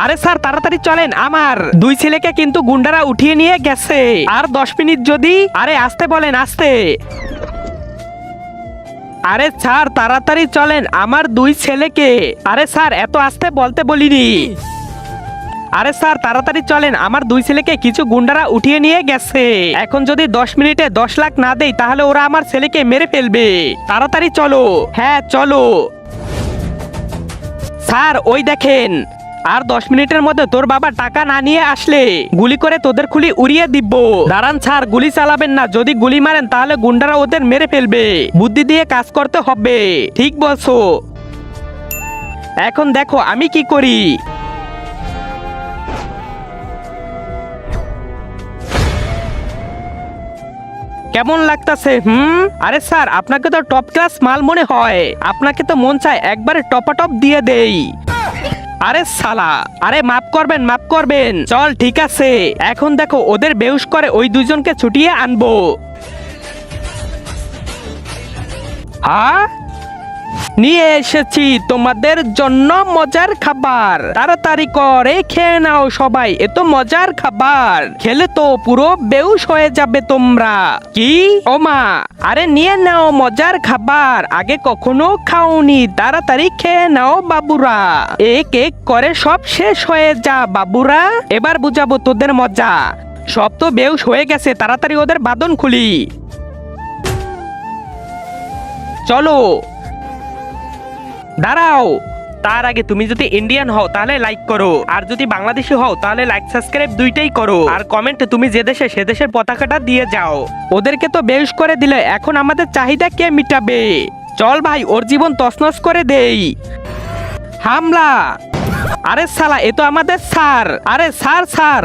আরে স্যার তাড়াতাড়ি চলেন, আমার দুই ছেলেকে কিন্তু গুন্ডারা উঠিয়ে নিয়ে গেছে। আর 10 মিনিট যদি। আরে আসতে বলেন, আসতে। আরে স্যার তাড়াতাড়ি চলেন, আমার দুই ছেলেকে। আরে স্যার এত আসতে বলতে বলিনি। আরে স্যার তাড়াতাড়ি চলেন, আমার দুই ছেলেকে কিছু গুন্ডারা উঠিয়ে নিয়ে গেছে। এখন যদি 10 মিনিটে 10 লাখ না দেই তাহলে ওরা আমার ছেলেকে মেরে ফেলবে। তাড়াতাড়ি চলো। হ্যাঁ চলো। স্যার ওই দেখেন, আর 10 মিনিটের মধ্যে তোর বাবা টাকা না নিয়ে আসলে গুলি করে তোদের খুলি উড়িয়ে দিব। দাঁড়ান স্যার, গুলি চালাবেন না, যদি গুলি মারেন তাহলে গুন্ডারা ওদের মেরে ফেলবে। বুদ্ধি দিয়ে কাজ করতে হবে। ঠিক বলছো। এখন দেখো আমি কি করি। কেমন লাগতাছে? আরে স্যার আপনাকে তো টপ ক্লাস মাল মনে হয়, আপনাকে তো মন চায় একবারে টপাটপ দিয়ে দেই। আরে সালা, আরে মাফ করবেন মাফ করবেন। চল ঠিক আছে, এখন দেখো ওদের বেহুশ করে ওই দুইজনকে ছুটিয়ে আনবো। হ্যাঁ, নিয়ে এসেছি তোমাদের জন্য মজার খাবার। তাড়াতাড়ি করে খেয়ে নাও সবাই, এত মজার খাবার খেলে তো পুরো বেহুশ হয়ে যাবে তোমরা। কি ওমা, আরে নিয়ে নাও মজার খাবার, আগে কখনো খাওনি। তাড়াতাড়ি খেয়ে নাও বাবুরা, এক এক করে সব শেষ হয়ে যা বাবুরা। এবার বুঝাবো তোদের মজা। সব তো বেহুশ হয়ে গেছে, তাড়াতাড়ি ওদের বাঁধন খুলি। চলো। দাঁড়াও, তার আগে তুমি যদি ইন্ডিয়ান হও তাহলে লাইক করো, আর যদি বাংলাদেশি হও তাহলে লাইক সাবস্ক্রাইব দুইটাই করো, আর কমেন্টে তুমি যে দেশে সে দেশের পতাকাটা দিয়ে যাও। ওদেরকে তো বেহুশ করে দিলে, এখন আমাদের চাহিদা কে মিটাবে? চল ভাই, ওর জীবন তছনছ করে দেই। হামলা। আরে শালা, এ তো আমাদের স্যার। আরে স্যার স্যার।